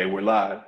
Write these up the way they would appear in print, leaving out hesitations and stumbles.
Okay, we're live.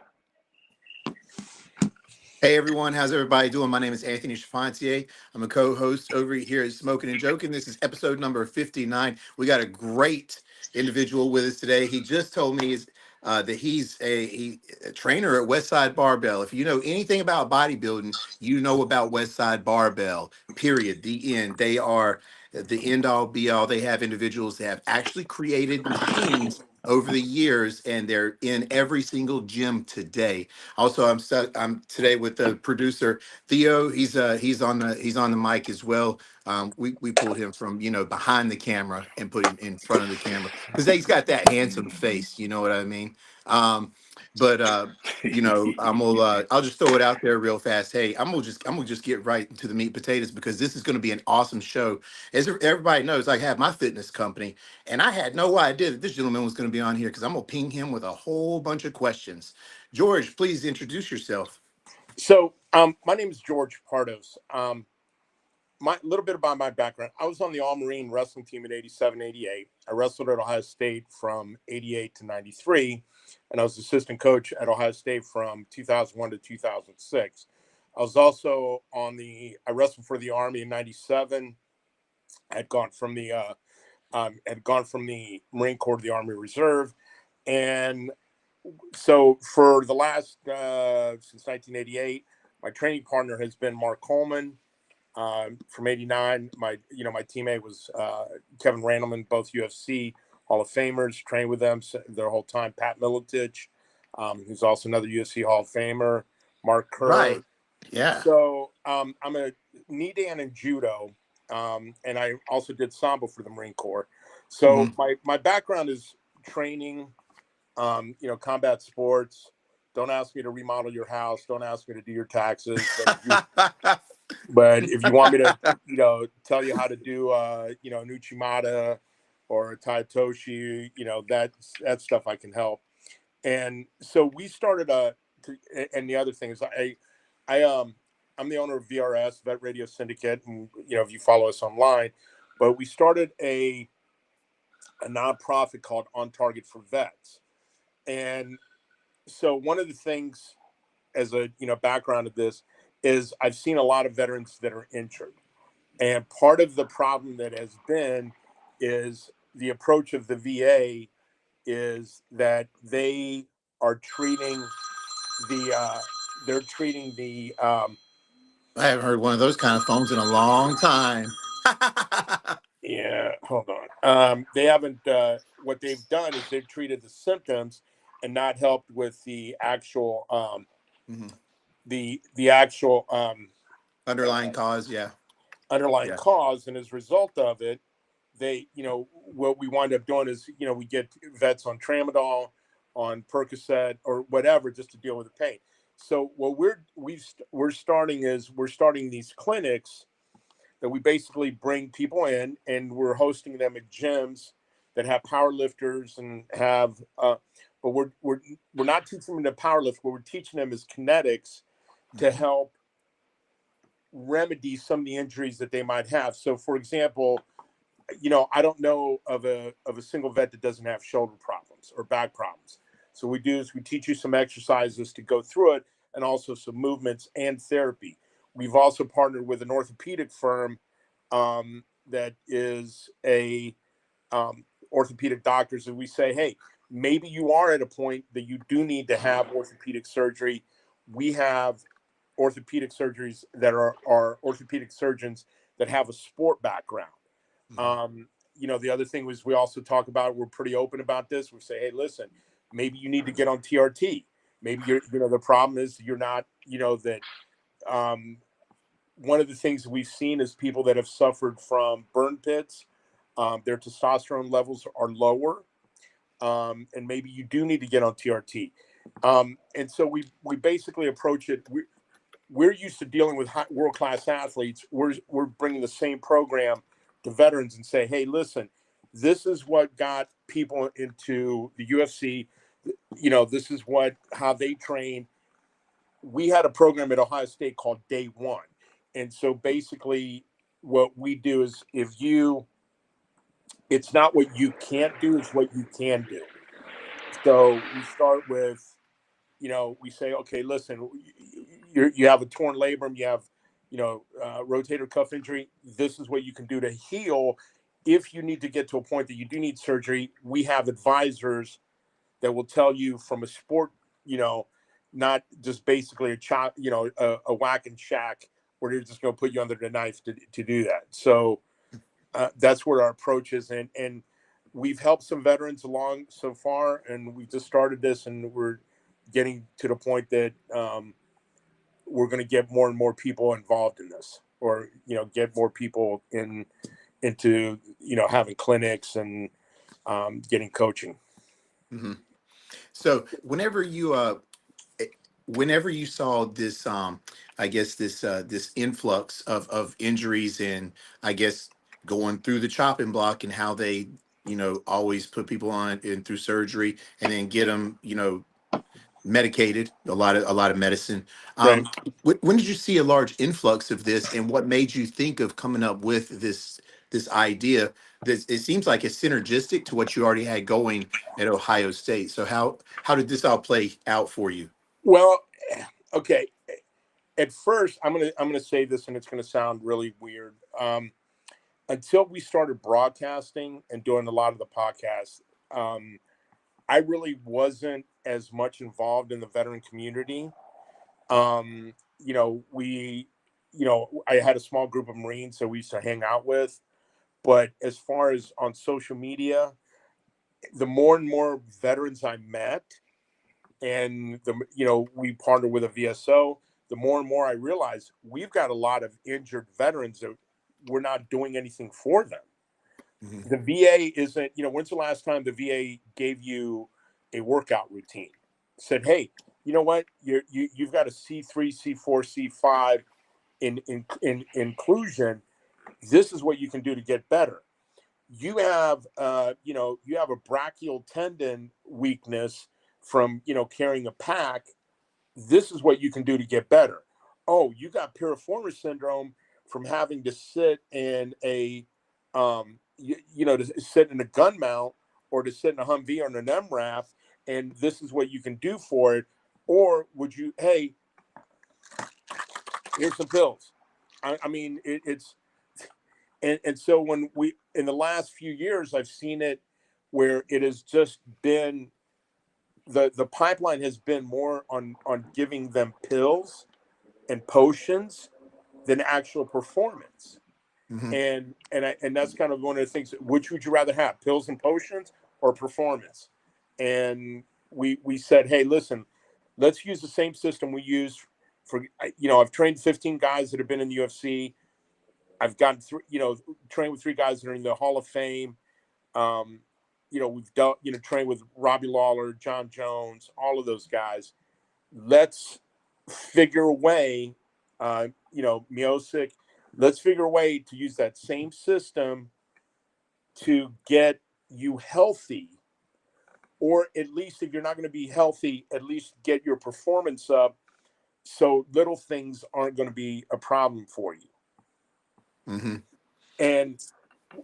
Hey everyone, how's everybody doing? My name is Anthony Chafantier. I'm a co-host over here at Smoking and Joking. This is episode number 59. We got a great individual with us today. He just told me that he's a trainer at Westside Barbell. If you know anything about bodybuilding, you know about Westside Barbell, period, the end. They are the end all be all. They have individuals that have actually created machines over the years, and they're in every single gym today. Also, I'm today with the producer Theo. He's on the mic as well. We pulled him from behind the camera and put him in front of the camera because he's got that handsome face. You know what I mean? Um, but I'll just throw it out there real fast. Hey, I'm gonna just get right into the meat and potatoes because this is gonna be an awesome show. As everybody knows, I have my fitness company, and I had no idea that this gentleman was gonna be on here because I'm gonna ping him with a whole bunch of questions. George, please introduce yourself. So, my name is George Pardos. My little bit about my background. I was on the All Marine wrestling team in 87, 88. I wrestled at Ohio State from 88 to 93, and I was assistant coach at Ohio State from 2001 to 2006. I was also I wrestled for the Army in 97. Had gone from the Marine Corps to the Army Reserve, and so for the last since 1988, my training partner has been Mark Coleman. From '89, my teammate was Kevin Randleman, both UFC Hall of Famers. Trained with them their whole time. Pat Miletich, who's also another UFC Hall of Famer. Mark Kerr. Right. Yeah. So I'm a knee dan in judo, and I also did sambo for the Marine Corps. So Mhm. my background is training. Combat sports. Don't ask me to remodel your house. Don't ask me to do your taxes. But if you want me to, tell you how to do, an Uchimata or a Taitoshi, that stuff I can help. And so we started and the other thing is I'm the owner of VRS, Vet Radio Syndicate, and if you follow us online, but we started a nonprofit called On Target for Vets. And so one of the things as a background of this is I've seen a lot of veterans that are injured. And part of the problem that has been is the approach of the VA is that they are treating the I haven't heard one of those kind of phones in a long time. yeah, hold on. They haven't. What they've done is they've treated the symptoms and not helped with the actual Mhm. the actual Underlying cause, yeah. underlying Yeah. cause. And as a result of it, they, what we wind up doing is, we get vets on tramadol, on Percocet, or whatever, just to deal with the pain. So what we're starting these clinics that we basically bring people in, and we're hosting them at gyms that have power lifters and have but we're not teaching them to power lift. What we're teaching them is kinetics to help remedy some of the injuries that they might have. So for example, I don't know of a single vet that doesn't have shoulder problems or back problems. So what we do is we teach you some exercises to go through it, and also some movements and therapy. We've also partnered with an orthopedic firm that is a orthopedic doctors, and we say, hey, maybe you are at a point that you do need to have orthopedic surgery. We have orthopedic surgeries that are orthopedic surgeons that have a sport background. Mhm. The other thing was we also talk about, we're pretty open about this. We say, hey, listen, maybe you need to get on TRT. Maybe the problem is you're not, that one of the things that we've seen is people that have suffered from burn pits, their testosterone levels are lower, and maybe you do need to get on TRT. And so we basically approach it. We're used to dealing with world class athletes. We're bringing the same program to veterans and say, hey, listen, this is what got people into the UFC. This is how they train. We had a program at Ohio State called Day One. And so basically what we do is it's not what you can't do, it's what you can do. So we start with we say, okay, listen, you have a torn labrum, you have, rotator cuff injury. This is what you can do to heal. If you need to get to a point that you do need surgery, we have advisors that will tell you from a sport, not just basically a chop, a whack and shack where they're just going to put you under the knife to do that. So that's where our approach is. And we've helped some veterans along so far, and we just started this, and we're getting to the point that we're going to get more and more people involved in this, or, get more people into, having clinics and getting coaching. Hmm. So whenever you saw this, I guess this influx of injuries, and I guess going through the chopping block, and how they always put people on and through surgery, and then get them medicated, a lot of medicine. Right. When did you see a large influx of this, and what made you think of coming up with this idea? This, it seems like it's synergistic to what you already had going at Ohio State. So how did this all play out for you? Well, okay. At first, I'm gonna say this, and it's gonna sound really weird. Until we started broadcasting and doing a lot of the podcasts, I really wasn't as much involved in the veteran community. We, I had a small group of Marines that we used to hang out with, but as far as on social media, the more and more veterans I met, and we partnered with a VSO, the more and more I realized we've got a lot of injured veterans that we're not doing anything for them. Hmm. The VA isn't, when's the last time the VA gave you a workout routine? Said, hey, you know what? You've got a C3, C4, C5 in inclusion. This is what you can do to get better. You have, you have a brachial tendon weakness from, carrying a pack. This is what you can do to get better. Oh, you got piriformis syndrome from having to sit in a, to sit in a gun mount, or to sit in a Humvee or in an MRAF, and this is what you can do for it. Or would you, hey, here's some pills. I mean, it's, and so when we, in the last few years, I've seen it where it has just been, the pipeline has been more on giving them pills and potions than actual performance. Hmm. And that's kind of one of the things. Which would you rather have, pills and potions or performance? And we said, hey, listen, let's use the same system we use for, I've trained 15 guys that have been in the UFC. I've gotten through, trained with 3 guys that are in the Hall of Fame. We've done, trained with Robbie Lawler, John Jones, all of those guys. Let's figure a way, Miosic, let's figure a way to use that same system to get you healthy, or at least if you're not going to be healthy, at least get your performance up, so little things aren't going to be a problem for you. Hmm. And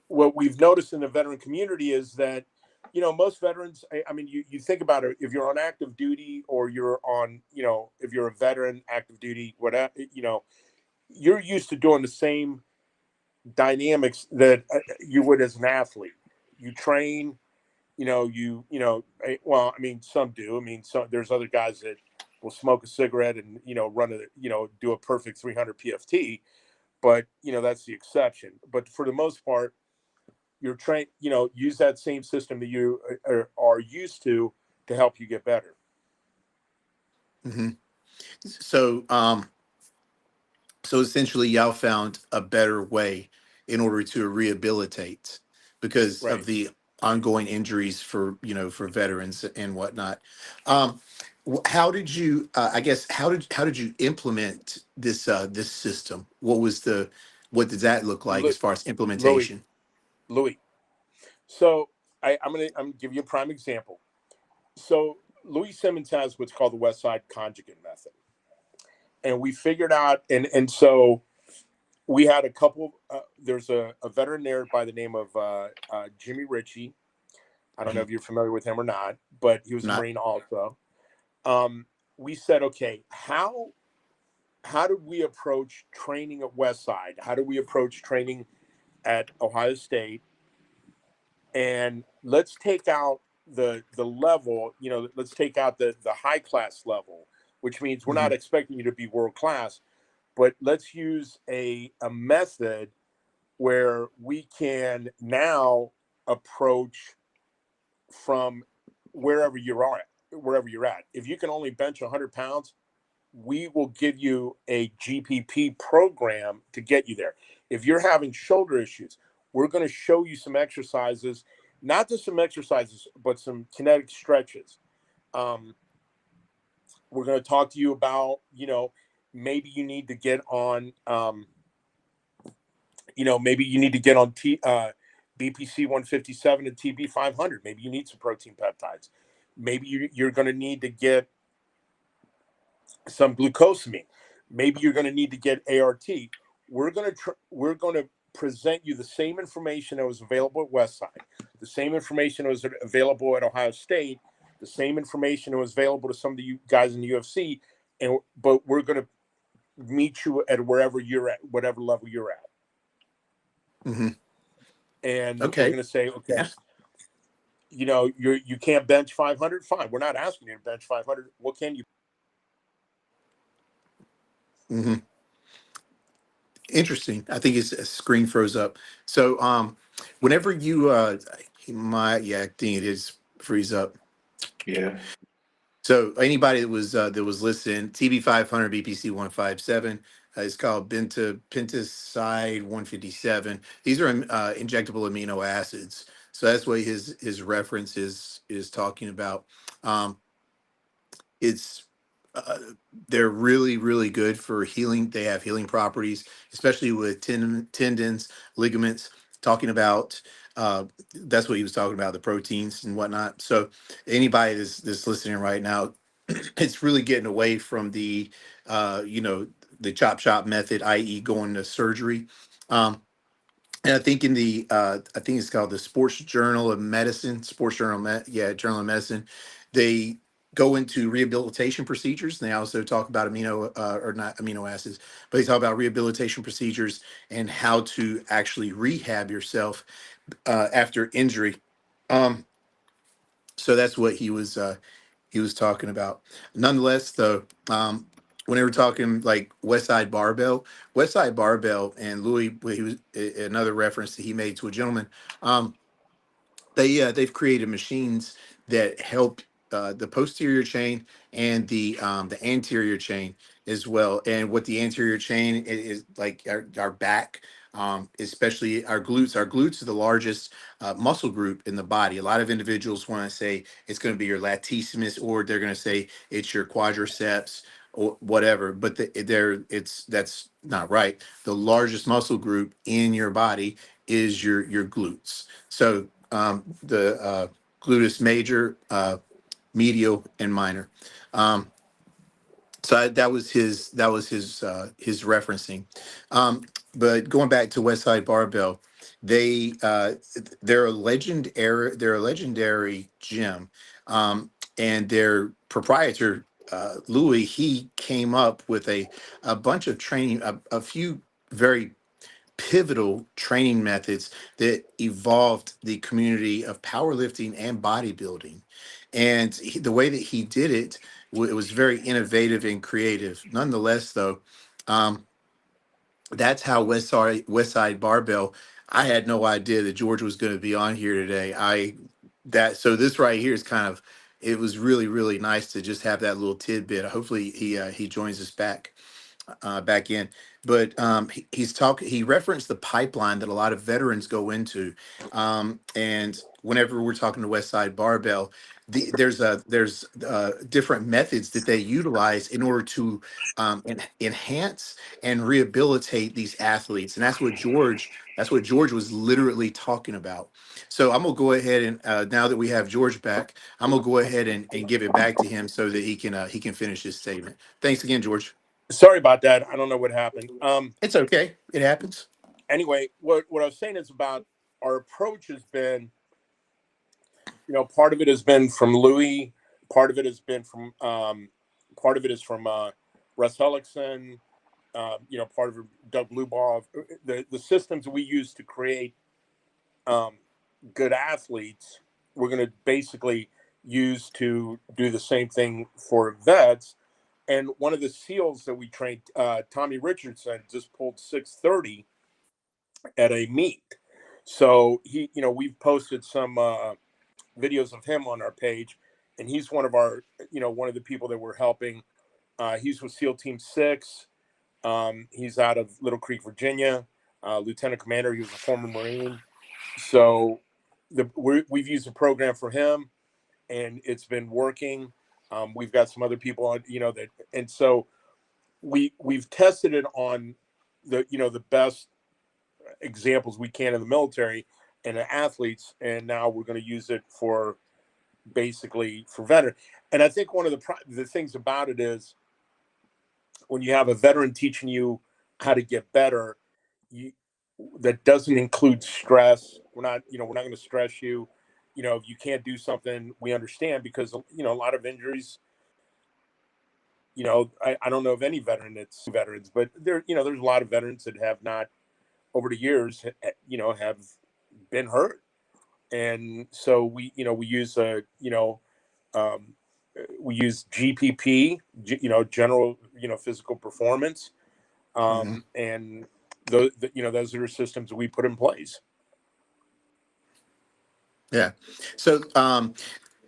what we've noticed in the veteran community is that, most veterans, I mean, you think about it, if you're on active duty, or you're on, if you're a veteran, active duty, whatever, you're used to doing the same dynamics that you would as an athlete. You train, well, I mean, some do. I mean, there's other guys that will smoke a cigarette and, run a, do a perfect 300 PFT, but, that's the exception. But for the most part, you're trained, use that same system that you are used to help you get better. Hmm. So so essentially, y'all found a better way in order to rehabilitate because of Right. the ongoing injuries for veterans and whatnot. Um, how did you? I guess how did you implement this system? What does that look like as far as Louis, implementation? Louis. So I'm gonna give you a prime example. So Louis Simmons has what's called the West Side Conjugate Method, and we figured out, and so we had a couple. There's a veteran there by the name of Jimmy Ritchie. I don't know Mhm. if you're familiar with him or not, but he was a Not. Marine also. Um, we said, okay, how did we approach training at Westside? How do we approach training at Ohio State? And let's take out the level, let's take out the high class level, which means we're not Mhm. expecting you to be world class, but let's use a method where we can now approach from wherever you're at. If you can only bench 100 pounds, we will give you a GPP program to get you there. If you're having shoulder issues, we're going to show you some exercises, not just some exercises, but some kinetic stretches. Um, we're going to talk to you about, maybe you need to get on, maybe you need to get on BPC 157 and TB 500. Maybe you need some protein peptides. Maybe you're going to need to get some glucosamine. Maybe you're going to need to get ART. We're going to present you the same information that was available at Westside, the same information that was available at Ohio State, the same information that was available to some of you guys in the UFC, but we're going to meet you at wherever you're at, whatever level you're at. Mm-hmm. And we're Okay. going to say, okay, Yeah. you can't bench 500. Fine. We're not asking you to bench 500. What can you? Mm-hmm. Interesting. I think his screen froze up. So, whenever you, yeah, I think it is freeze up. Yeah. So anybody that was listening, TB 500, BPC 157 is called pentaside 157. These are injectable amino acids. So that's what his reference is talking about. Um, it's uh, they're really really good for healing. They have healing properties, especially with tendons, ligaments. Talking about that's what he was talking about, the proteins and whatnot. So anybody that's listening right now, it's really getting away from the the chop shop method, i.e., going to surgery. Um, and I think in the I think it's called the Sports Journal of Medicine, Journal of Medicine. They go into rehabilitation procedures. And they also talk about or not amino acids, but they talk about rehabilitation procedures and how to actually rehab yourself after injury. Um, so that's what he was talking about. Nonetheless, though, when they were talking like West Side Barbell, and Louis, he was another reference that he made to a gentleman. Um, they've created machines that help the posterior chain and the anterior chain as well. And what the anterior chain is like our back, especially our glutes. Our glutes are the largest muscle group in the body. A lot of individuals want to say it's going to be your latissimus, or they're going to say it's your quadriceps or whatever. But that's not right. The largest muscle group in your body is your glutes. So the gluteus major, medial, and minor. Um, that was his referencing. But going back to Westside Barbell, they they're a legendary gym, and their proprietor Louis, he came up with a bunch of training, a few very pivotal training methods that evolved the community of powerlifting and bodybuilding. And the way that he did it, it was very innovative and creative. Nonetheless, though, um, that's how West Side Barbell. I had no idea that George was going to be on here today. So this right here is kind of, it was really really nice to just have that little tidbit. Hopefully he joins us back in. But he referenced the pipeline that a lot of veterans go into. And whenever we're talking to West Side Barbell, there's different methods that they utilize in order to enhance and rehabilitate these athletes. And that's what George was literally talking about. So I'm gonna go ahead and now that we have George back, I'm gonna go ahead and give it back to him so that he can finish his statement. Thanks again, George. Sorry about that. I don't know what happened. It's okay. It happens. Anyway, what I was saying is about our approach has been, part of it has been from Louis, part of it has been from part of it is from Russ Hellickson, part of it, Doug Blubaugh. The systems we use to create good athletes, we're going to basically use to do the same thing for vets. And one of the SEALs that we trained, Tommy Richardson, just pulled 630 at a meet. So we've posted some videos of him on our page, and he's one of our, one of the people that we're helping. He's with SEAL Team 6. He's out of Little Creek, Virginia, Lieutenant Commander. He was a former Marine. So we've used a program for him, and it's been working. We've got some other people on, that, and so we've tested it on the best examples we can in the military and the athletes, and now we're going to use it for basically for veteran. And I think one of the things about it is when you have a veteran teaching you how to get better, that doesn't include stress. We're not going to stress you. If you can't do something, we understand, because a lot of injuries. I don't know of any veterans, but there's a lot of veterans that have not, over the years, have been hurt. And so we use we use GPP, general, physical performance. And those are systems we put in place. Yeah. So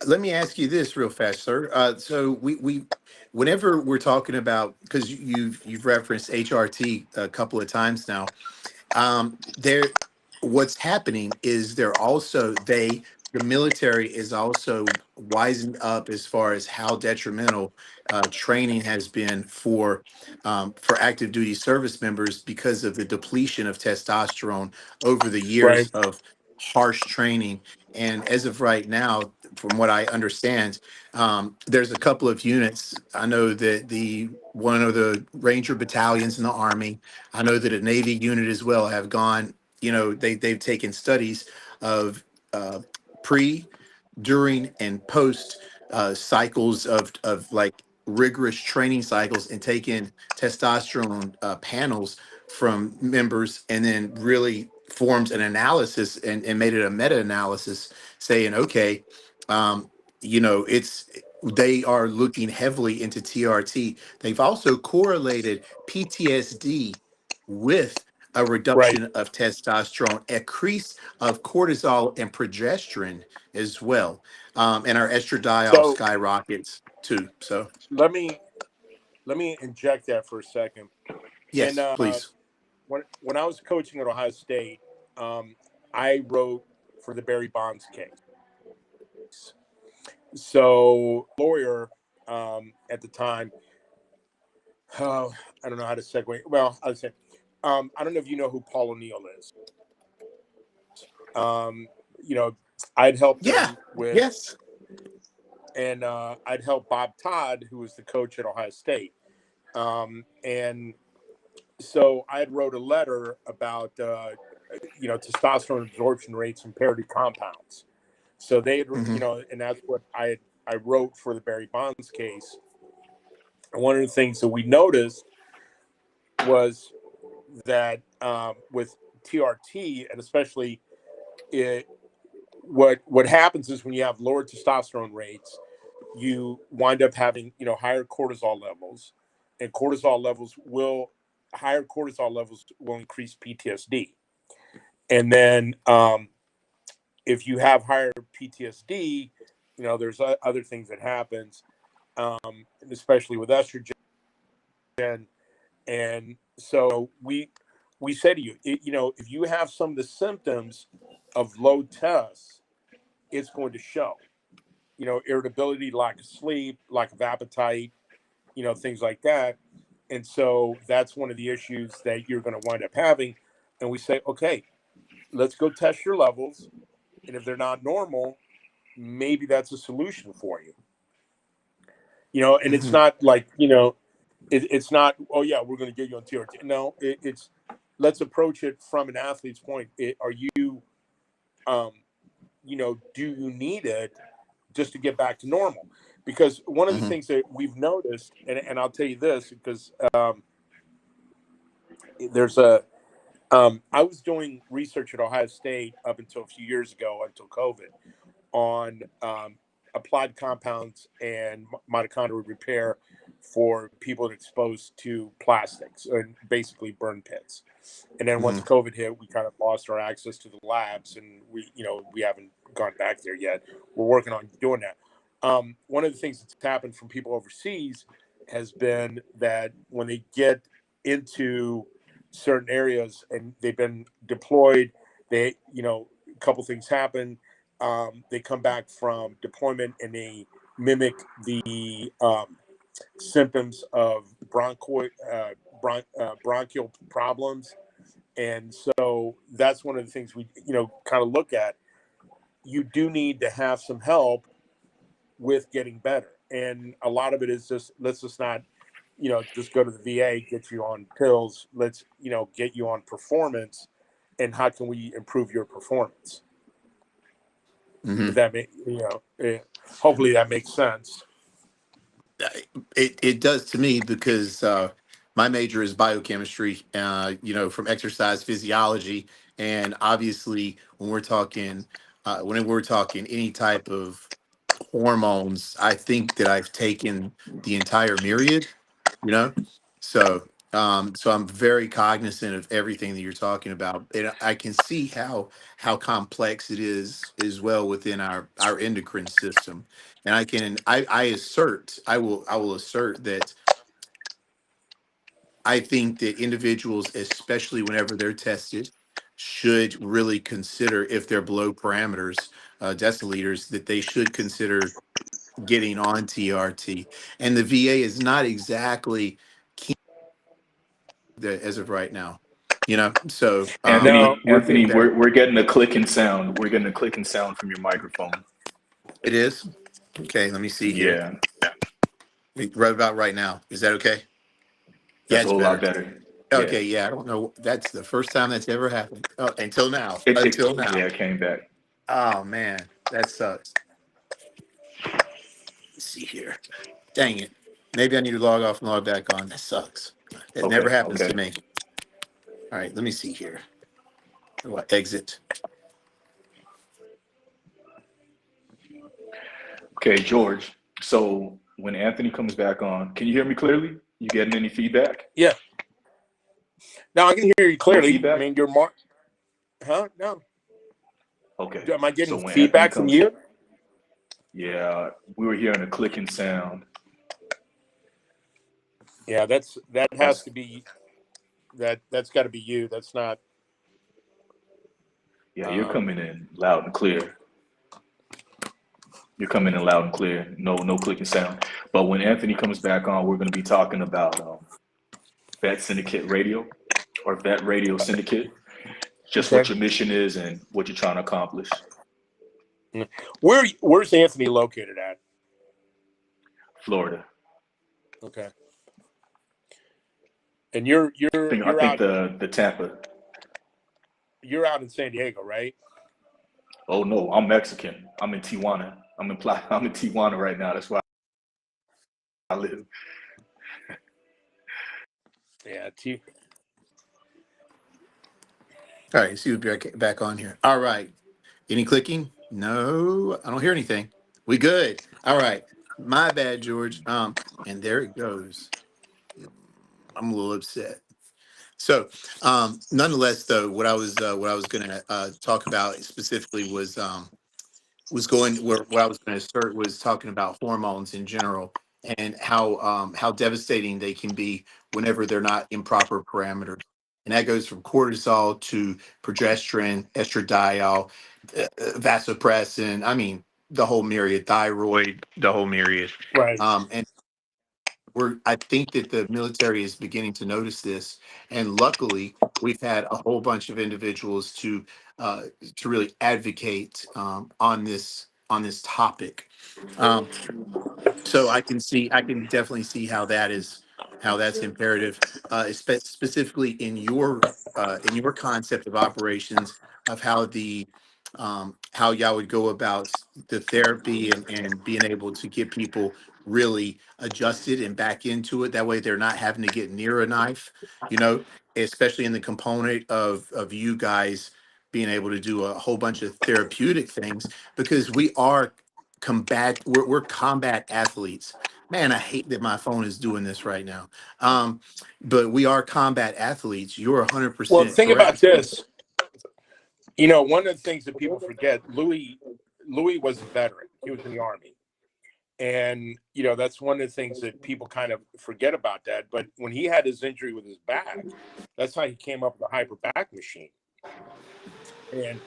let me ask you this real fast, sir. So we whenever we're talking about, because you've referenced HRT a couple of times now, there what's happening is the military is also wising up as far as how detrimental training has been for active duty service members because of the depletion of testosterone over the years Right. of harsh training. And as of right now, from what I understand, there's a couple of units. I know that one of the Ranger battalions in the Army, I know that a Navy unit as well have gone, they've taken studies of pre, during, and post cycles of like rigorous training cycles, and taken testosterone panels from members, and then really formed an analysis and made it a meta-analysis saying, okay, um, it's they are looking heavily into TRT. They've also correlated PTSD with a Right. reduction of testosterone, increase of cortisol and progesterone as well. And our estradiol So skyrockets too. So let me inject that for a second. And yes, please. when I was coaching at Ohio State, I wrote for the Barry Bonds case. So lawyer at the time, oh, I don't know how to segue. Well, I would say, I don't know if you know who Paul O'Neill is. Um, I'd helped Yeah. him with, Yes. and I'd helped Bob Todd, who was the coach at Ohio State. And so I had wrote a letter about, testosterone absorption rates and parity compounds. So they, Hmm. and that's what I wrote for the Barry Bonds case. And one of the things that we noticed was that with TRT, and especially what happens is when you have lower testosterone rates, you wind up having higher cortisol levels, and higher cortisol levels will increase PTSD. And then if you have higher PTSD, there's other things that happens, especially with estrogen. And so we say to you, if you have some of the symptoms of low tests, it's going to show, irritability, lack of sleep, lack of appetite, things like that. And so that's one of the issues that you're going to wind up having. And we say, okay, let's go test your levels. And if they're not normal, maybe that's a solution for you. And it's Hmm. not like, it's not, oh yeah, we're going to get you on TRT. No, it's, let's approach it from an athlete's point. Are you, do you need it just to get back to normal? because one of the Hmm. things that we've noticed, and I'll tell you this because there's a I was doing research at Ohio State up until a few years ago, until COVID, on applied compounds and mitochondrial repair for people exposed to plastics and basically burn pits. And then once Hmm. COVID hit, we kind of lost our access to the labs, and we haven't gone back there yet. We're working on doing that. One of the things that's happened from people overseas has been that when they get into certain areas and they've been deployed, a couple things happen. They come back from deployment and they mimic the symptoms of bronchial problems, and so that's one of the things we kind of look at. You do need to have some help with getting better, and a lot of it is just, let's just not just go to the VA, get you on pills. Let's get you on performance, and how can we improve your performance? Hmm. If that hopefully that makes sense. It does to me because my major is biochemistry, from exercise physiology, and obviously when we're talking any type of hormones, I think that I've taken the entire myriad, you know. So I'm very cognizant of everything that you're talking about, and I can see how complex it is as well within our endocrine system. And I will assert that I think that individuals, especially whenever they're tested, should really consider, if they're below parameters, deciliters, that they should consider getting on TRT. And the VA is not exactly keen as of right now, So No. we're getting Anthony, better. we're getting a clicking sound. We're getting a clicking sound from your microphone. It is okay. Let me see here. Yeah, Right about right now. Is that okay? Yeah, that's a it's whole lot better. better. Yeah, Okay, yeah. I don't know. That's the first time that's ever happened. Oh, until now. it Until now. yeah, it came back. Oh man, that sucks. Let's see here. Dang it. Maybe I need to log off and log back on. That sucks. It never Okay, happens to okay, me. All right, let me see here. What exit? okay, George. So when Anthony comes back on, can you hear me clearly? You getting any feedback? Yeah. Now I can hear you No clearly. I feedback? mean, huh? No. Okay. Am I So getting when Anthony feedback from comes, you? yeah, we were hearing a clicking sound. Yeah, that has That's to be that's got to be you. That's not. yeah, you're Um, coming in loud and clear. You're coming in loud and clear. No clicking sound. But when Anthony comes back on, we're going to be talking about Vet Syndicate Radio or Vet Radio Syndicate, just what okay. your mission is and what you're trying to accomplish. Where's Anthony located at? Florida. Okay. And you're I you're think I you're think out the Tampa. you're out in San Diego, right? Oh no, I'm Mexican. I'm in Tijuana. I'm in Tijuana right now. That's where I live. Yeah. All right, see you back on here. All right. Any clicking? No, I don't hear anything. We good. All right. My bad, George. And there it goes. I'm a little upset. So, nonetheless, though, what I was going to talk about specifically was going where what I was going to start was talking about hormones in general and how devastating they can be whenever they're not in proper parameters. And that goes from cortisol to progesterone, estradiol, vasopressin. I mean, the whole myriad, thyroid, the whole myriad. Right. And I think that the military is beginning to notice this, and luckily we've had a whole bunch of individuals uh, to really advocate on this topic. Um, so I can definitely see how that's imperative, specifically in your concept of operations of how the how y'all would go about the therapy and being able to get people really adjusted and back into it. That way they're not having to get near a knife, you know, especially in the component of you guys being able to do a whole bunch of therapeutic things because we're combat athletes. Man, I hate that my phone is doing this right now. But we are combat athletes. You're Well, 100% think about correct. this. One of the things that people forget, Louis was a veteran. He was in the Army. And, that's one of the things that people kind of forget about that. But when he had his injury with his back, that's how he came up with the hyper back machine. And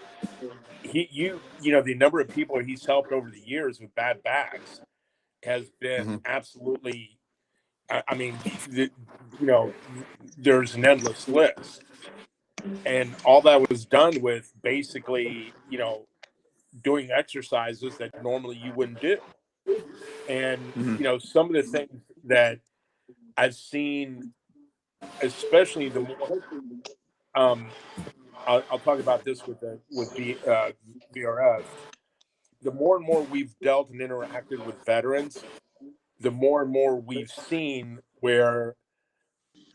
the number of people he's helped over the years with bad backs has been absolutely, I mean, there's an endless list. And all that was done with basically, doing exercises that normally you wouldn't do. And, some of the things that I've seen, especially the more, I'll talk about this with VRS. The more and more we've dealt and interacted with veterans, the more and more we've seen where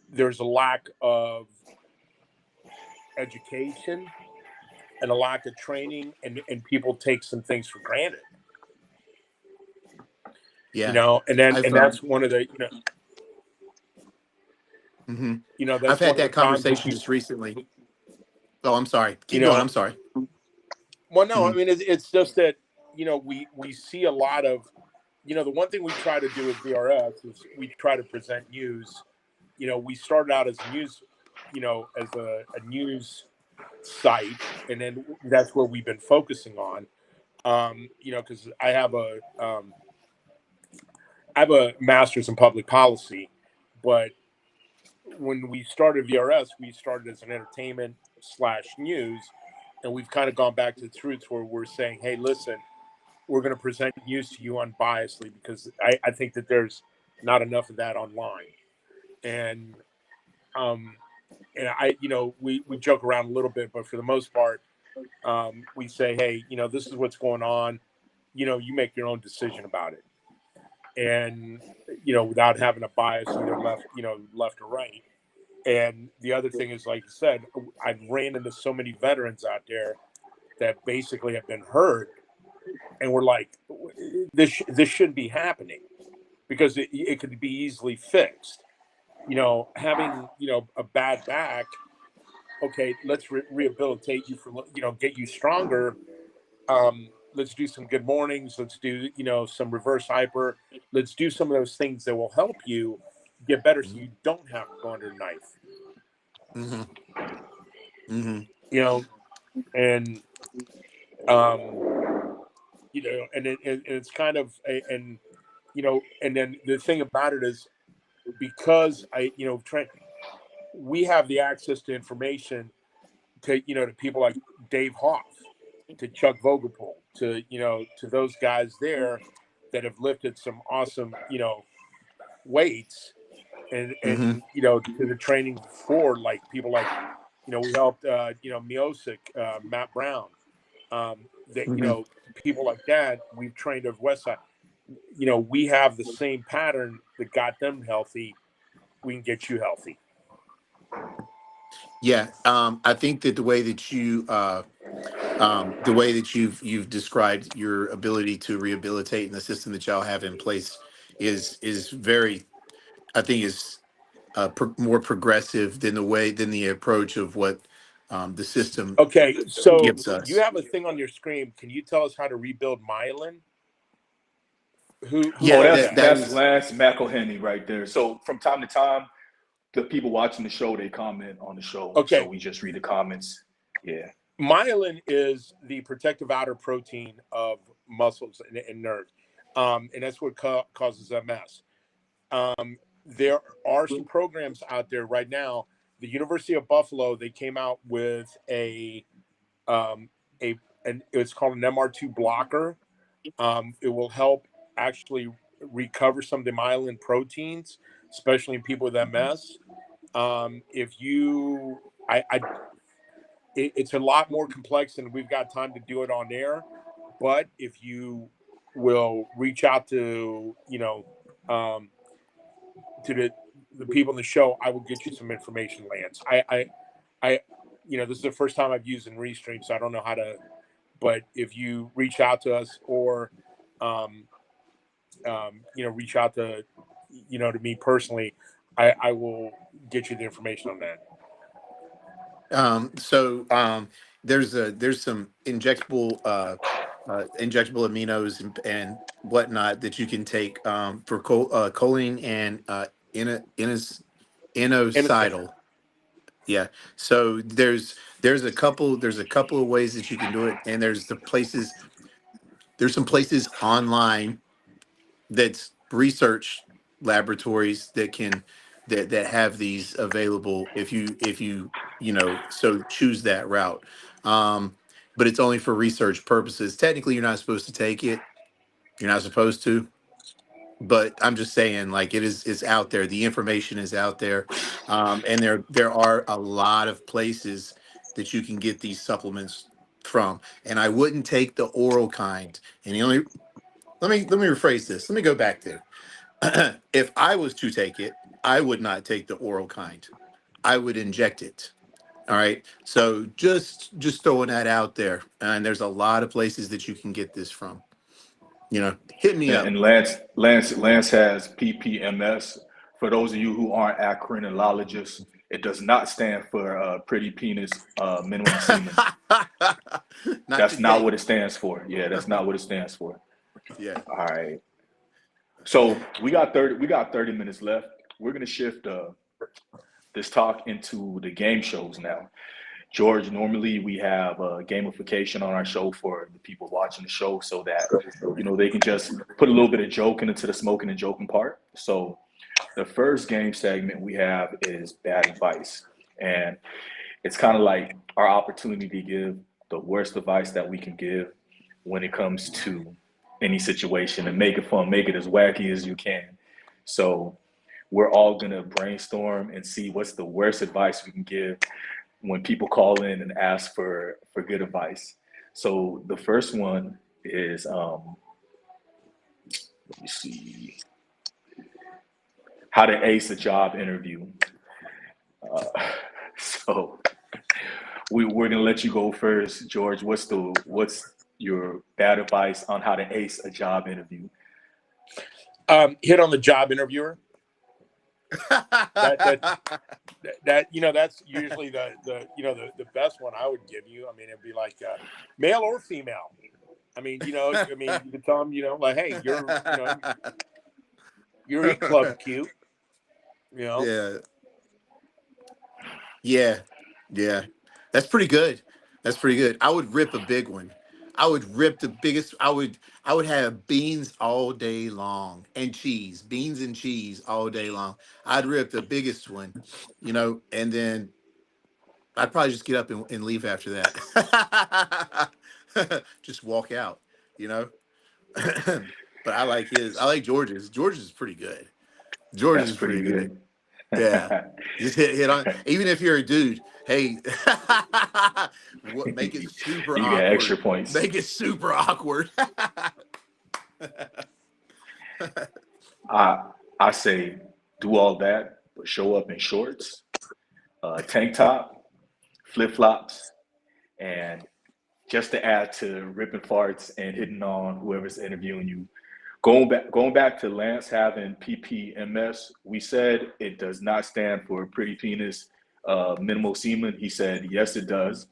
there's a lack of education and a lack of training, and people take some things for granted. Yeah. And that's one of the that's I've had one of the that times that conversation just recently. Oh, I'm sorry. Keep you going. know I'm sorry. well, no, I mean, it's just that we see a lot of the one thing we try to do with VRS is we try to present news. We started out as news, as a news site, and then that's where we've been focusing on. Because I have a master's in public policy, but when we started VRS, we started as an entertainment / news, and we've kind of gone back to the roots where we're saying, hey, listen, we're going to present news to you unbiasedly, because I think that there's not enough of that online. And we joke around a little bit, but for the most part, we say, hey, this is what's going on. You make your own decision about it. And, without having a bias either left or right. And the other thing is, like you said, I've ran into so many veterans out there that basically have been hurt, and we're like, this shouldn't be happening, because it could be easily fixed. Having a bad back, okay, let's rehabilitate you for get you stronger. Let's do some good mornings. Let's do some reverse hyper. Let's do some of those things that will help you get better, so you don't have to go under a knife. And and it's kind of and then the thing about it is, because we have the access to information to to people like Dave Hoff, to Chuck Vogelpohl, to to those guys there that have lifted some awesome weights, and to the training for like people like we helped Miosic, Matt Brown, that people like that we've trained at Westside. We have the same pattern that got them healthy. We can get you healthy. Yeah, I think that the way that you've described your ability to rehabilitate and the system that y'all have in place is very, I think, is more progressive than the approach of what the system Okay, so gives you us. have a thing on your screen. Can you tell us how to rebuild myelin? Who Oh, Yeah, wrote that's that? that that's was. Lance McElhenney right there. So from time to time, the people watching the show, they comment on the show, so Okay, we just read the comments. Yeah. myelin is the protective outer protein of muscles and nerves, and that's what causes MS. There are some programs out there right now. The University of Buffalo, they came out with um, it's called an MR2 blocker. It will help actually recover some of the myelin proteins, especially in people with MS. If you, it's a lot more complex than we've got time to do it on air. But if you will reach out to, to the people in the show, I will get you some information, Lance. I this is the first time I've used in Restream, so I don't know how to, but if you reach out to us or, reach out to, to me personally, I will get you the information on that. There's some injectable aminos and whatnot that you can take for choline and Innocent. inositol. Yeah. So there's a couple of ways that you can do it, and there's some places online that's research laboratories that have these available if you so choose that route. But it's only for research purposes. Technically, you're not supposed to take it. You're not supposed to. But I'm just saying, like, it's out there. The information is out there, and there are a lot of places that you can get these supplements from. And I wouldn't take the oral kind. And the only let me rephrase this. Let me go back there. If I was to take it, I would not take the oral kind. I would inject it. All right. So just throwing that out there. And there's a lot of places that you can get this from. Hit me up. And Lance has PPMS. For those of you who aren't acronologists, it does not stand for pretty penis minimum semen. That's not what it stands for. Yeah, that's not what it stands for. Yeah. All right. So we got 30 minutes left. We're gonna shift this talk into the game shows now. George, normally we have gamification on our show for the people watching the show so that they can just put a little bit of joking into the smoking and joking part. So the first game segment we have is bad advice. And it's kind of like our opportunity to give the worst advice that we can give when it comes to any situation and make it fun, make it as wacky as you can. So we're all gonna brainstorm and see what's the worst advice we can give when people call in and ask for good advice. So the first one is let me see, how to ace a job interview. So we're gonna let you go first, George. What's your bad advice on how to ace a job interview? Hit on the job interviewer. That's usually the best one I would give you. I mean, it'd be like male or female. I mean, you can tell them, like, hey, you're E Club cute. Yeah. That's pretty good. I would rip a big one. I would rip the biggest. I would have beans all day long and cheese, beans and cheese all day long. I'd rip the biggest one, and then I'd probably just get up and leave after that. Just walk out, you know. But I like his. I like George's. George's is pretty good. George's That's is pretty pretty good. good. Yeah. Just hit on. Even if you're a dude, hey, make it super You get extra awkward. points. Make it super awkward. I say do all that, but show up in shorts, tank top, flip flops, and just to add to ripping farts and hitting on whoever's interviewing you. Going back to Lance having PPMS, we said it does not stand for pretty penis minimal semen. He said yes, it does.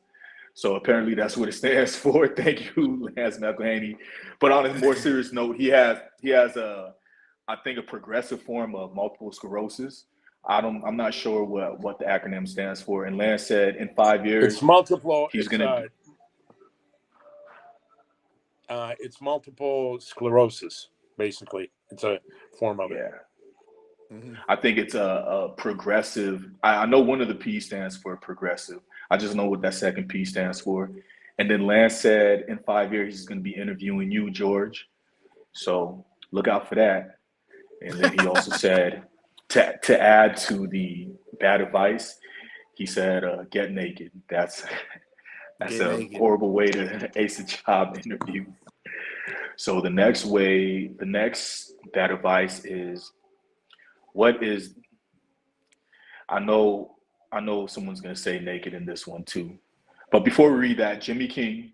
So apparently that's what it stands for. Thank you, Lance McElhaney. But on a more serious note, he has I think a progressive form of multiple sclerosis. I'm not sure what the acronym stands for. And Lance said in 5 years it's multiple. he's gonna It's multiple sclerosis. Basically, it's a form of it. yeah. Mm-hmm. I think it's a progressive. I know one of the P stands for progressive. I just know what that second P stands for. And then Lance said in 5 years he's going to be interviewing you, George. So look out for that. And then he also said to add to the bad advice, he said get naked. That's Get a naked. horrible way to ace a job interview. So the next bad advice is what is I know I know someone's gonna say naked in this one too. But before we read that, Jimmy King,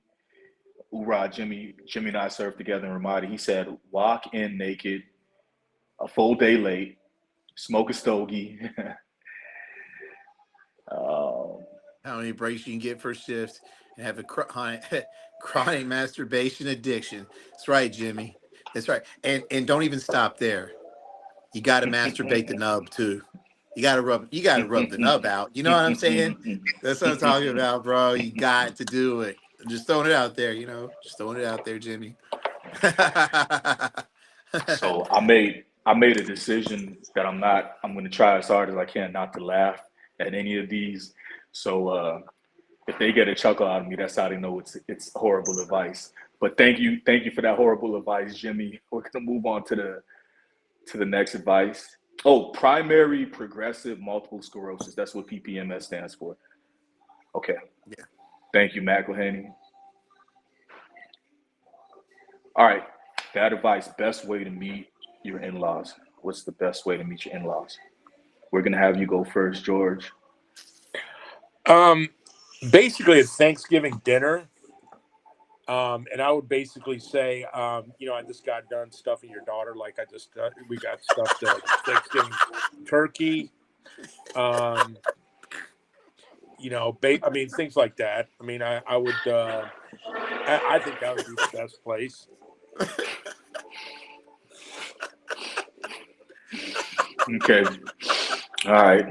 Ura Jimmy and I served together in Ramadi. He said, walk in naked, a full day late, smoke a stogie. um, How many breaks you can get per shift and have a chronic masturbation addiction. That's right, Jimmy. That's right. And don't even stop there. You got to masturbate the nub too. You got to rub the nub out. You know what I'm saying? That's what I'm talking about, bro. You got to do it. I'm just throwing it out there, Just throwing it out there, Jimmy. so I made a decision that I'm gonna try as hard as I can not to laugh at any of these. So if they get a chuckle out of me, that's how they know it's horrible advice. But thank you for that horrible advice, Jimmy. We're gonna move on to the next advice. Oh, primary progressive multiple sclerosis. That's what PPMS stands for. Okay. Yeah. Thank you, McElhaney. All right. That advice, best way to meet your in-laws. What's the best way to meet your in-laws? We're gonna have you go first, George. Basically, it's Thanksgiving dinner. And I would basically say, I just got done stuffing your daughter. Like we got stuffed Thanksgiving turkey. Things like that. I mean, I would, I think that would be the best place. Okay. All right.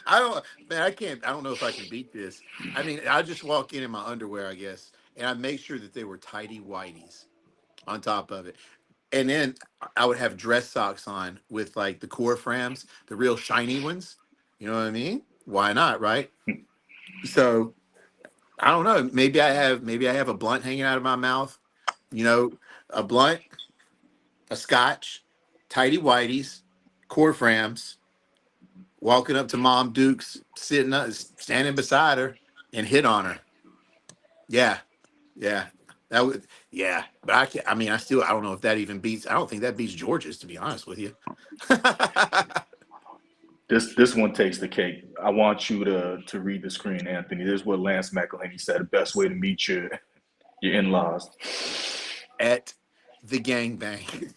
I don't know if I can beat this. I mean, I just walk in my underwear, I guess, and I make sure that they were tidy whities on top of it. And then I would have dress socks on with like the core frams, the real shiny ones. You know what I mean? Why not, right? So I don't know. Maybe I have a blunt hanging out of my mouth. A blunt, a scotch, tidy whities, core frams, walking up to Mom Dukes, standing beside her, and hit on her. Yeah, yeah, that would. Yeah, but I can't. I mean, I don't know if that even beats. I don't think that beats George's, to be honest with you. This one takes the cake. I want you to read the screen, Anthony. This is what Lance McElhaney said. The best way to meet your in-laws. At the gangbang.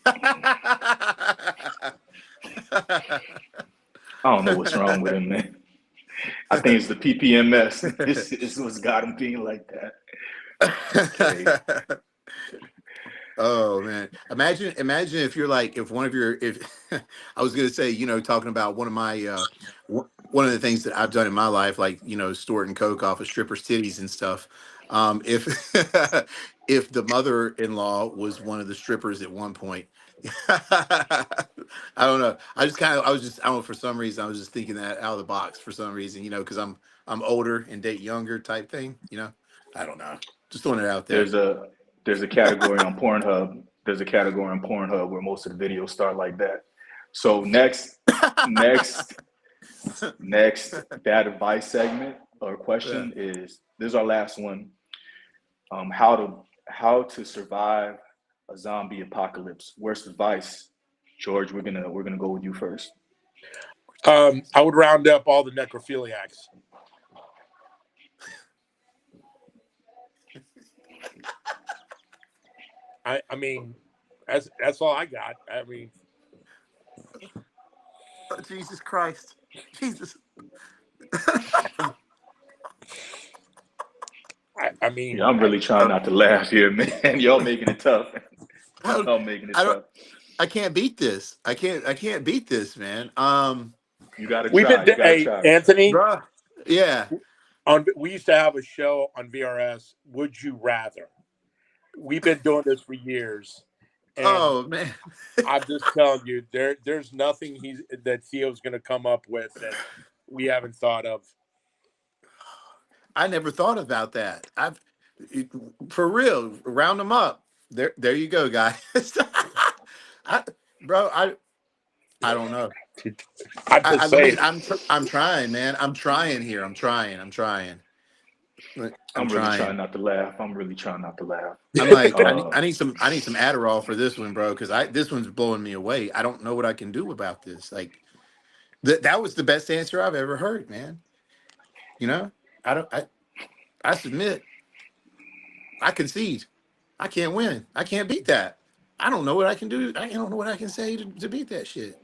I don't know what's wrong with him, man. I think it's the PPMS. This is what's got him being like that. Okay. Oh man. Imagine if you're like if one of your if I was gonna say, talking about one of my one of the things that I've done in my life, like, snorting coke off of strippers' titties and stuff. If if the mother-in-law was one of the strippers at one point. I don't know. I don't know, for some reason I was just thinking that out of the box for some reason, because I'm older and date younger type thing. I don't know. Just throwing it out there. There's a category on Pornhub. There's a category on Pornhub where most of the videos start like that. So next bad advice segment or question is this is our last one. How to survive a zombie apocalypse. Worst advice, George. We're gonna go with you first. I would round up all the necrophiliacs. I mean, that's all I got. I mean, Oh, Jesus Christ. Jesus. I mean, Yeah, I'm really trying not to laugh here, man. Y'all making it tough. Y'all making it tough. I can't beat this. I can't beat this, man. You gotta we've try. been, You gotta hey, try. Anthony, Bruh. Yeah. we used to have a show on VRS, Would You Rather? We've been doing this for years. And Oh man. I'm just telling you, there's nothing that Theo's going to come up with that we haven't thought of. I never thought about that. For real, round them up. There you go, guys. I, bro, I don't know. I'm just saying. I'm trying, man. I'm trying here. I'm trying. I'm I'm really trying. trying not to laugh. I'm really trying not to laugh. I'm like, Uh, I need some Adderall for this one, bro, because this one's blowing me away. I don't know what I can do about this. Like that was the best answer I've ever heard, man. You know, I don't. I submit. I concede. I can't win. I can't beat that. I don't know what I can do. I don't know what I can say to beat that shit.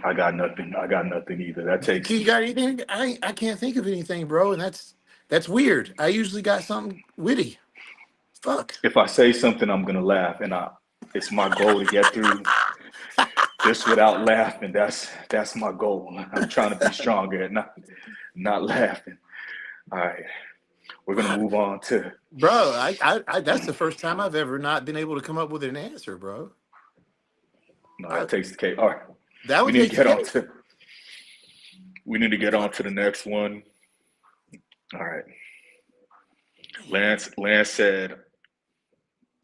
I got nothing. I got nothing either. That takes. You got anything? I can't think of anything, bro, and that's weird. I usually got something witty. Fuck. If I say something, I'm gonna laugh, and it's my goal to get through this without laughing. That's my goal. I'm trying to be stronger and not laughing. All right, we're gonna move on to. Bro, that's the first time I've ever not been able to come up with an answer, bro. No, I, that takes the cake. All right, that we would need take to the get on cake. to. We need to get on to the next one. All right, Lance. Lance said,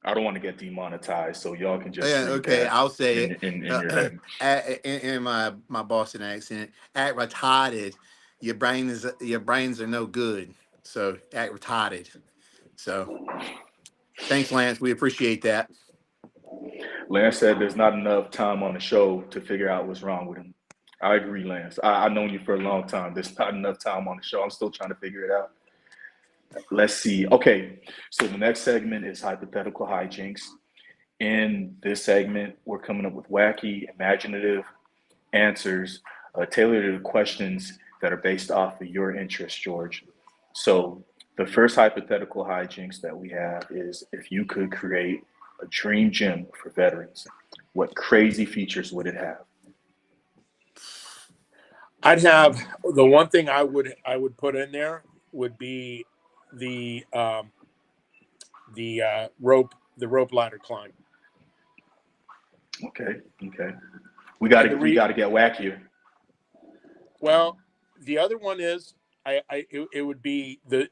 "I don't want to get demonetized, so y'all can just Yeah, read okay, that I'll say it. in your head." In my Boston accent, act retarded. Your brains are no good. So act retarded. So thanks, Lance. We appreciate that. Lance said there's not enough time on the show to figure out what's wrong with him. I agree, Lance. I've known you for a long time. There's not enough time on the show. I'm still trying to figure it out. Let's see. Okay, so the next segment is hypothetical hijinks. In this segment, we're coming up with wacky, imaginative answers tailored to questions that are based off of your interests, George. So the first hypothetical hijinks that we have is if you could create a dream gym for veterans, what crazy features would it have? I'd have the one thing I would put in there would be the rope ladder climb. Okay, okay. And We gotta get wackier. well, the other one is it would be the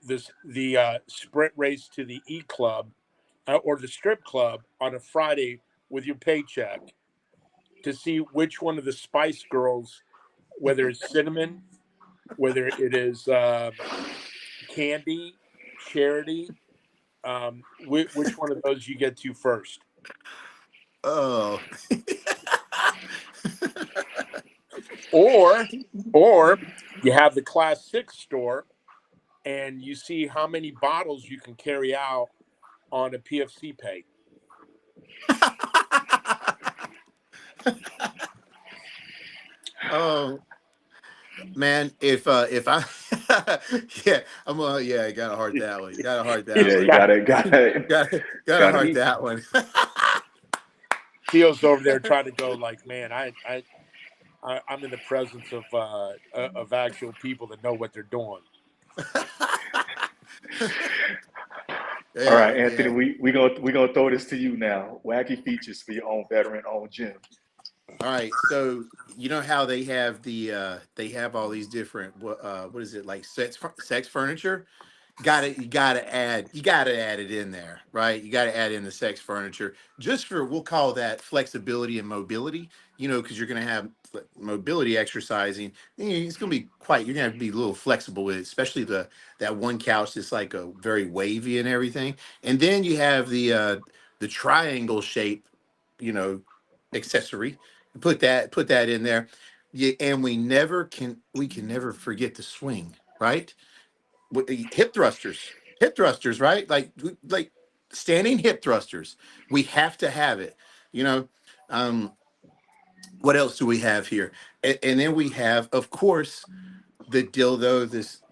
sprint race to the E Club or the strip club on a Friday with your paycheck to see which one of the Spice Girls, whether it's Cinnamon, whether it is Candy, Charity, which one of those you get to first. Oh. Or you have the Class 6 store and you see how many bottles you can carry out on a PFC pay. Oh man, if I yeah, I gotta heart that one. Gotta heart that Yeah, you one. Gotta gotta heart be. that one. Theo's over there trying to go like, man, I'm in the presence of actual people that know what they're doing. All right, Yeah, Anthony, yeah. we gonna throw this to you now. Wacky features for your own veteran owned gym. All right. So you know how they have all these different what is it like sex furniture? You gotta add it in there, right? You gotta add in the sex furniture just for we'll call that flexibility and mobility, because you're gonna have mobility exercising. It's gonna be you're gonna have to be a little flexible with it, especially that one couch that's like a very wavy and everything. And then you have the triangle shape, you know, accessory. Put that in there. Yeah, and we can never forget the swing, right? Hip thrusters, right? Like standing hip thrusters. We have to have it. You know, um, what else do we have here? And then we have, of course, the dildo that's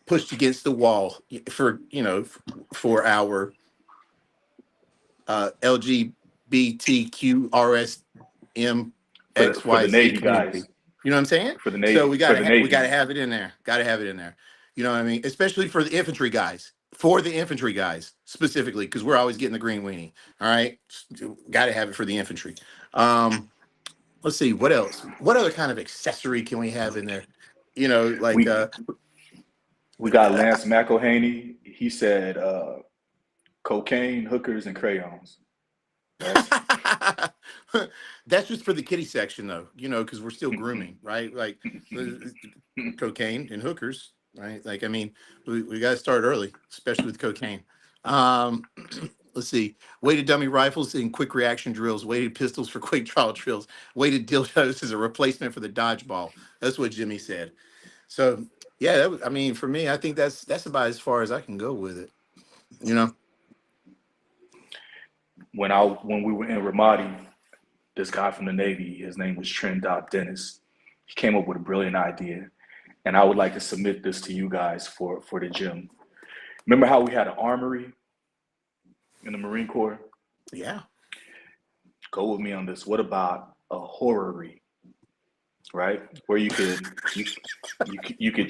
pushed against the wall for for our For the LGBTQRSMXYZ Navy community. guys. You know what I'm saying? For the So Navy. For the we Navy. gotta have it in there. Gotta have it in there. You know what I mean? Especially for the infantry guys. For the infantry guys specifically, because we're always getting the green weenie. All right, got to have it for the infantry. Um, let's see what else. What other kind of accessory can we have in there? Like We we got Lance McElhaney. He said cocaine, hookers, and crayons. That's that's just for the kitty section, though. Because we're still grooming, right? Like uh, cocaine and hookers. right? Like, I mean, we got to start early, especially with cocaine. Um, let's see. Weighted dummy rifles in quick reaction drills, weighted pistols for quick trial drills, weighted dildos as a replacement for the dodgeball. That's what Jimmy said. So, yeah, I mean, for me, I think that's about as far as I can go with it. You know? When we were in Ramadi, this guy from the Navy, his name was Trent Doc Dennis. He came up with a brilliant idea, and I would like to submit this to you guys for the gym. Remember how we had an armory in the Marine Corps? Yeah. Go with me on this. What about a horrory, right? Where you could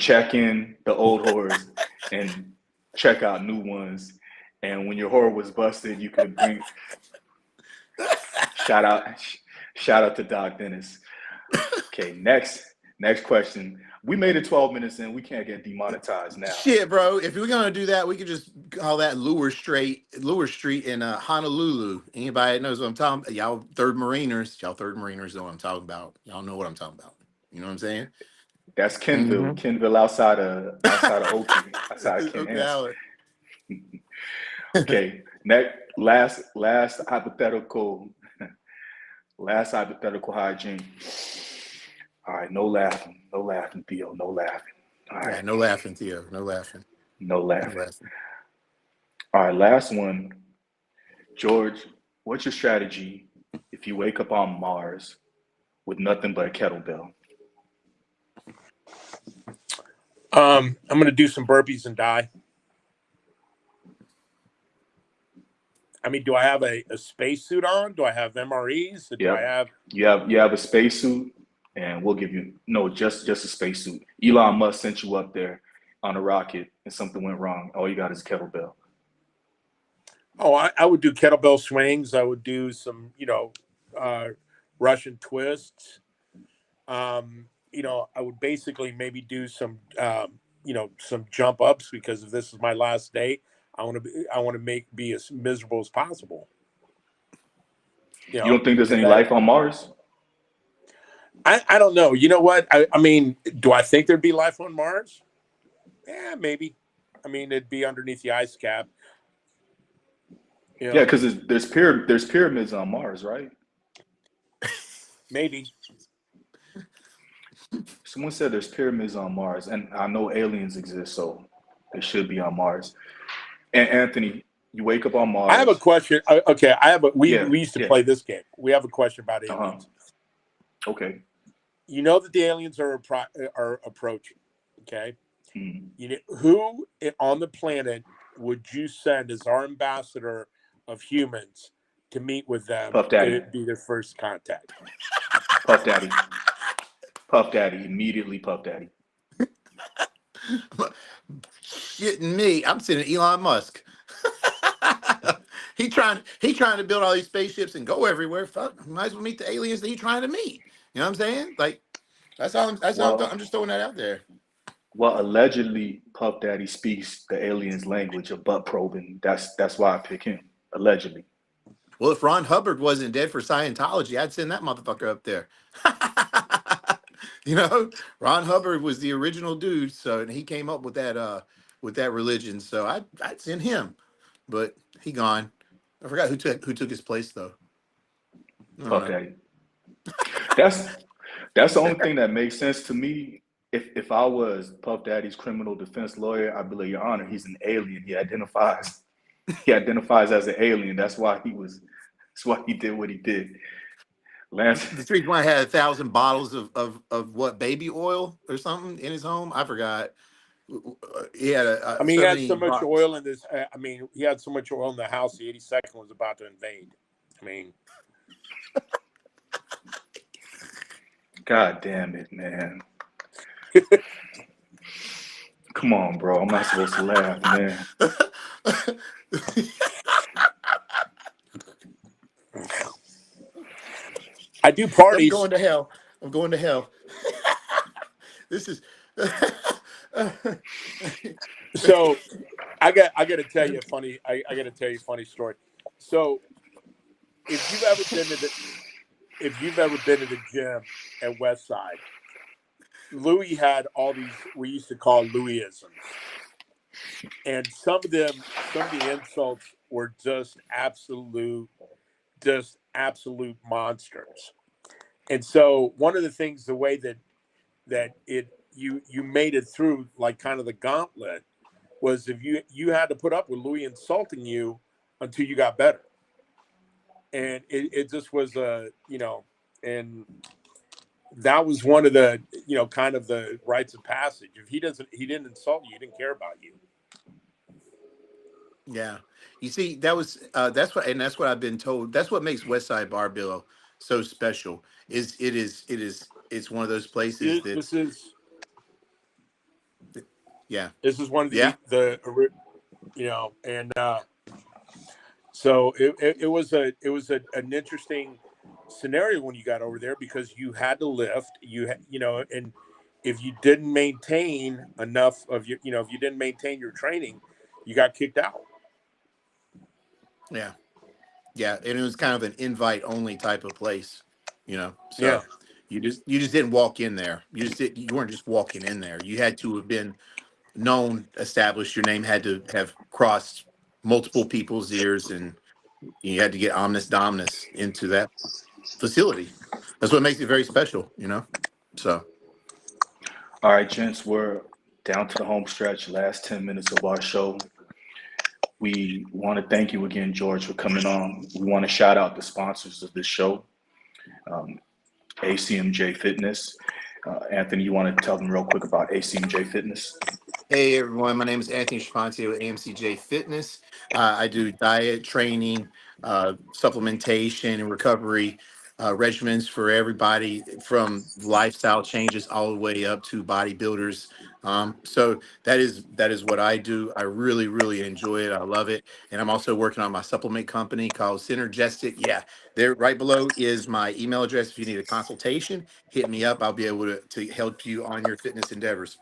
check in the old horrors and check out new ones. And when your horror was busted, you could bring shout out shout out to Doc Dennis. Okay, next question. We made it 12 minutes in. We can't get demonetized now. Shit, bro. If we're gonna do that, we could just call that Lure Street in Honolulu. Anybody that knows what I'm talking about? Y'all third Mariners know what I'm talking about. Y'all know what I'm talking about. You know what I'm saying? That's Kenville. Mm-hmm. Kenville outside of Oakland, outside of Ken Okay, Hansen. Howard. Okay, next last hypothetical, last hypothetical hygiene. All right, no laughing, Theo, no laughing. All Yeah, right, no laughing, Theo. No laughing. no No laughing. laughing. All right, last one, George. What's your strategy if you wake up on Mars with nothing but a kettlebell? I'm going to do some burpees and die. I mean, do I have a spacesuit on? Do I have MREs? Do I Yep. have? You have a spacesuit, and we'll give you no just a spacesuit. Elon Musk sent you up there on a rocket, and something went wrong. All you got is a kettlebell. Oh, I would do kettlebell swings. I would do some, Russian twists. I would basically maybe do some, some jump ups because if this is my last day, I want to be as miserable as possible. You don't think there's because any life on Mars? I don't know. You know what? I mean, do I think there'd be life on Mars? Yeah, maybe. I mean, it'd be underneath the ice cap. Yeah, because there's pyramids on Mars, right? Maybe. Someone said there's pyramids on Mars, and I know aliens exist, so they should be on Mars. And Anthony, you wake up on I have a Mars. question. Okay, we Yeah, used to yeah. play this game. We have a question about Uh-huh. aliens. Okay. You know that the aliens are approaching. Okay. Hmm. Who on the planet would you send as our ambassador of humans to meet with them? Puff Daddy. It'd be their first contact. Puff Daddy. Puff Daddy. Immediately Puff Daddy. Shitting me. I'm sending Elon Musk. he trying to build all these spaceships and go everywhere. Fuck, might as well meet the aliens that he trying to meet. You know what I'm saying? Like that's all. I'm just throwing that out there. Well, allegedly, Puff Daddy speaks the aliens' language of butt probing. That's why I pick him. Allegedly. Well, if Ron Hubbard wasn't dead for Scientology, I'd send that motherfucker up there. Ron Hubbard was the original dude, so and he came up with that religion. So I'd send him, but he gone. I forgot who took his place though. Puff Daddy. That's the only thing that makes sense to me. If I was Puff Daddy's criminal defense lawyer, I'd be like, Your Honor, he's an alien. He identifies as an alien. That's why he did what he did. Lance, The street might had 1,000 bottles of what, baby oil or something in his home. I forgot. He had He had so much oil in this. He had so much oil in the house. The 82nd was about to invade. God damn it, man. Come on, bro. I'm not supposed to laugh, man. I do parties. I'm going to hell. This is So I got to tell you a funny. I got to tell you a funny story. So if you've ever been to the gym at Westside, Louis had all these we used to call Louisisms, and some of the insults were just absolute monsters. And so one of the things, the way that you made it through, like kind of the gauntlet, was if you had to put up with Louis insulting you until you got better. And it just was and that was one of the, kind of the rites of passage. If he didn't insult you, he didn't care about you. Yeah. You see, that's what I've been told. That's what makes Westside Barbell so special. It's one of those places that, This is yeah, one of yeah, and so it was an interesting scenario when you got over there, because you had to lift, and if you didn't maintain enough of your, if you didn't maintain your training, you got kicked out. yeah, yeah. And it was kind of an invite only type of place, Yeah. So you just didn't walk in there. You weren't just walking in there. You had to have been known, established. Your name had to have crossed multiple people's ears, and you had to get omnis dominus into that facility. That's what makes it very special. So All right, gents, we're down to the home stretch, last 10 minutes of our show. We want to thank you again, George, for coming on. We want to shout out the sponsors of this show, ACMJ Fitness. Anthony, you want to tell them real quick about ACMJ Fitness? hey everyone, my name is Anthony Shafanti with AMCJ Fitness. I do diet, training, supplementation, and recovery regimens for everybody, from lifestyle changes all the way up to bodybuilders. So that is what I do. I really, really enjoy it. I love it. And I'm also working on my supplement company called Synergistic. Yeah, there right below is my email address. If you need a consultation, hit me up. I'll be able to help you on your fitness endeavors.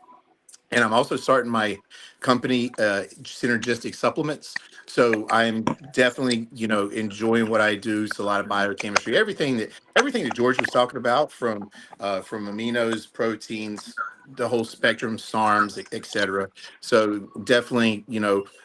And I'm also starting my company, Synergistic Supplements. So I'm definitely, enjoying what I do. It's a lot of biochemistry, everything that George was talking about, from aminos, proteins, the whole spectrum, SARMs, et cetera. So definitely,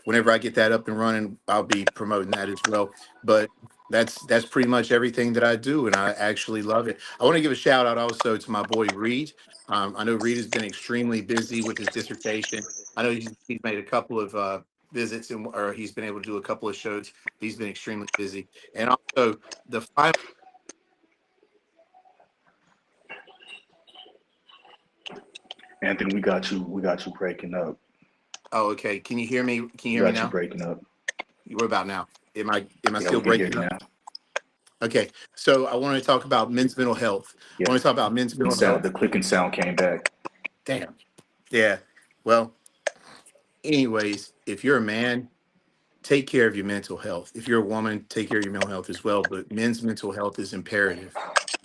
whenever I get that up and running, I'll be promoting that as well. But that's pretty much everything that I do, and I actually love it. I want to give a shout out also to my boy Reed. I know Reed has been extremely busy with his dissertation. I know he's made a couple of visits, or he's been able to do a couple of shows. He's been extremely busy. And also the final. Anthony, we got you. We got you breaking up. Oh, okay. Can you hear me? Can you We hear me got you now? breaking up. What about now? Am I Yeah, we still can hear breaking you up? now. Okay. So I want to talk about men's mental health. I Yeah, want to talk about men's mental the health. clicking sound came back. Damn. Yeah. Well, anyways, if you're a man, take care of your mental health. If you're a woman, take care of your mental health as well. But men's mental health is imperative.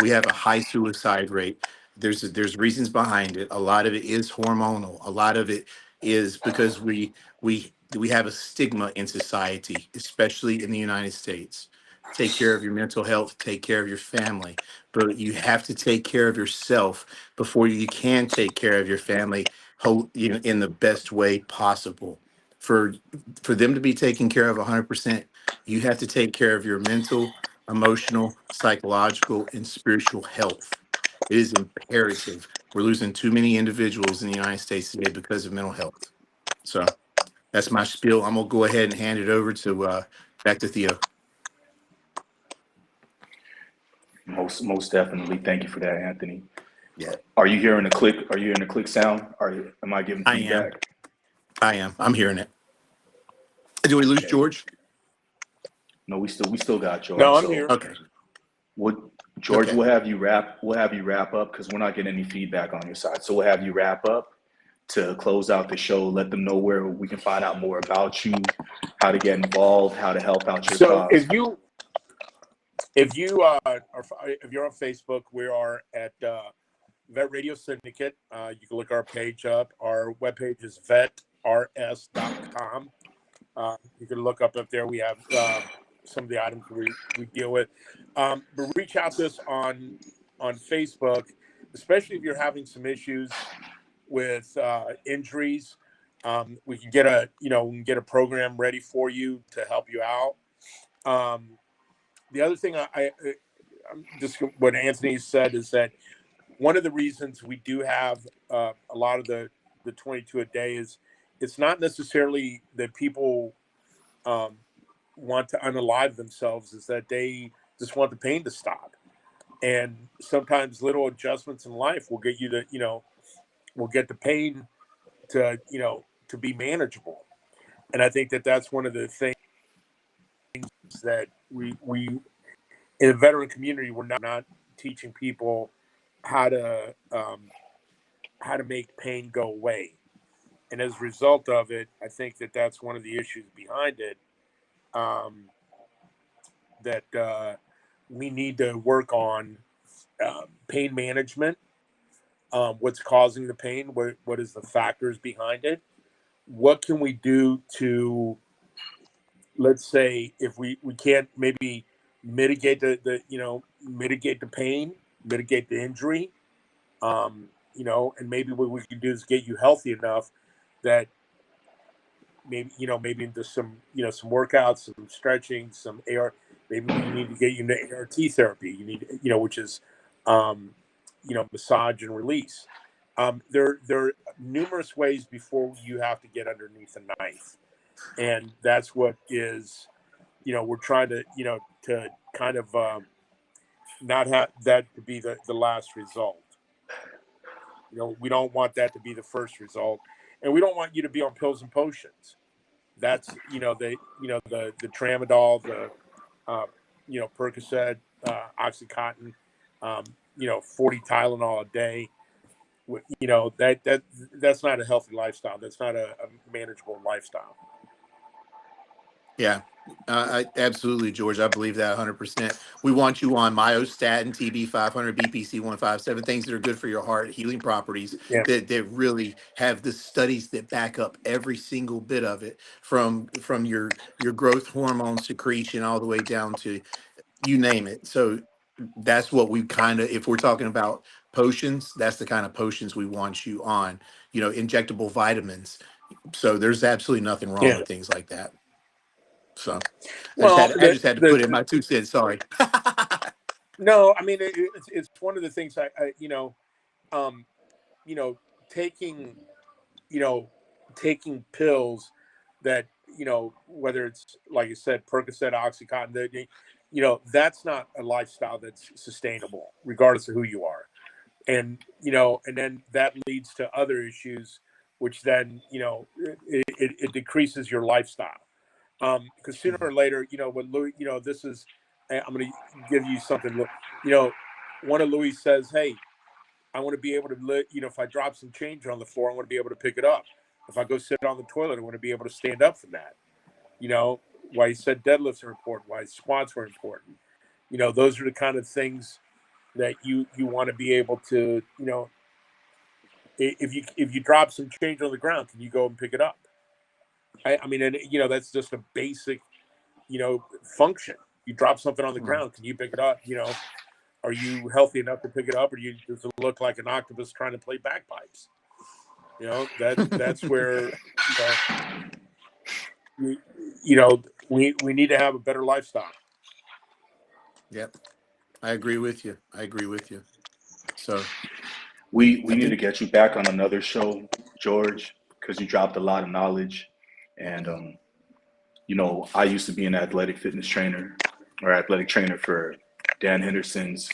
We have a high suicide rate. There's reasons behind it. A lot of it is hormonal. A lot of it is because we have a stigma in society, especially in the United States. Take care of your mental health. Take care of your family. But you have to take care of yourself before you can take care of your family, in the best way possible. For them to be taken care of 100%, you have to take care of your mental, emotional, psychological, and spiritual health. It is imperative. We're losing too many individuals in the United States today because of mental health. So that's my spiel. I'm gonna go ahead and hand it over to back to Theo. Most definitely. Thank you for that, Anthony. Yeah, Are you hearing the click? Are you hearing the click sound? Am I giving I am. feedback? I am. I'm hearing it. Do we lose Okay. George? No, we still got No, George. I'm So here. Okay. what George, Okay. we'll have you wrap. We'll have you wrap up because we're not getting any feedback on your side. So we'll have you wrap up to close out the show. Let them know where we can find out more about you, how to get involved, how to help out your So cause. if you're on Facebook, we are at Vet Radio Syndicate. You can look our page up. Our webpage is vetrs.com. You can look up there. We have some of the items we deal with. But reach out to us on Facebook. especially if you're having some issues with injuries. We can get a program ready for you to help you out. The other thing I'm just what Anthony said is that one of the reasons we do have a lot of the 22 a day is it's not necessarily that people want to unalive themselves, is that they just want the pain to stop. And sometimes little adjustments in life will get you to, will get the pain to, to be manageable. And I think that that's one of the things that we in the veteran community, we're not teaching people how to make pain go away. And as a result of it, I think that that's one of the issues behind it. That we need to work on pain management. What's causing the pain? What is the factors behind it? What can we do to, let's say, if we can't maybe mitigate mitigate the pain, mitigate the injury, and maybe what we can do is get you healthy enough that maybe into some some workouts, some stretching, some AR. Maybe we need to get you into ART therapy. You need which is massage and release. There are numerous ways before you have to get underneath a knife, and that's what is we're trying to to kind of not have that to be the last result. We don't want that to be the first result, and we don't want you to be on pills and potions. That's the tramadol, the Percocet, OxyContin, 40 Tylenol a day. That's not a healthy lifestyle. That's not a manageable lifestyle. Yeah, I absolutely, George. I believe that 100%. We want you on myostatin, TB 500, BPC 157, things that are good for your heart, healing properties Yeah. that really have the studies that back up every single bit of it, from your growth hormone secretion all the way down to you name it. So that's what we kind of, if we're talking about potions, that's the kind of potions we want you on. Injectable vitamins. So there's absolutely nothing wrong Yeah. with things like that. So Well, I just had to put in my 2 cents. Sorry. no, I mean it's one of the things um, taking taking pills that whether it's like you said Percocet, OxyContin, that's not a lifestyle that's sustainable, regardless of who you are, and and then that leads to other issues, which then it decreases your lifestyle. Because sooner or later, when Louis, this is, I'm going to give you something. One of Louis says, "Hey, I want to be able to, if I drop some change on the floor, I want to be able to pick it up. If I go sit on the toilet, I want to be able to stand up from that." Why he said deadlifts are important, why squats were important. Those are the kind of things that you want to be able to, if you drop some change on the ground, can you go and pick it up? I mean, and that's just a basic, function. You drop something on the ground, can you pick it up? Are you healthy enough to pick it up, or does it look like an octopus trying to play bagpipes? That's where we need to have a better lifestyle. Yep. I agree with you. So We need to get you back on another show, George, because you dropped a lot of knowledge. And I used to be an athletic fitness trainer or athletic trainer for Dan Henderson's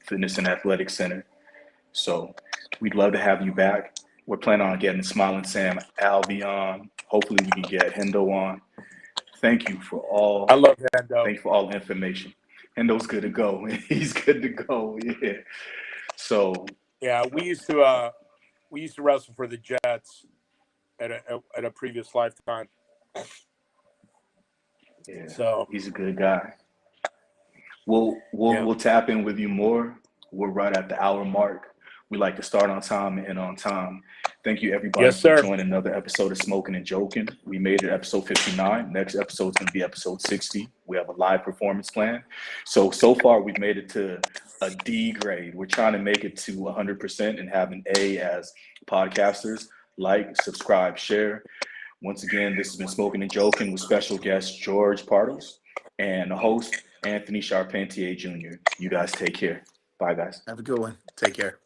Fitness and Athletic Center. So we'd love to have you back. We're planning on getting Smiling Sam Alvey on. Hopefully we can get Hendo on. Thank you for all. I love Hendo. Thank you for all the information. Hendo's good to go. He's good to go. Yeah. So yeah, we used to wrestle for the Jets at a previous lifetime. yeah, So he's a good guy. We'll tap in with you more. We're right at the hour mark. We like to start on time and end on time. Thank you, everybody, Yes, for sir. joining another episode of Smoking and Joking. We made it episode 59. Next episode's going to be episode 60. We have a live performance plan. So far, we've made it to a D grade. We're trying to make it to 100% and have an A as podcasters. Like, subscribe, share. Once again, this has been Smoking and Joking with special guest George Pardos and the host, Anthony Charpentier Jr. You guys take care. Bye, guys. Have a good one. Take care.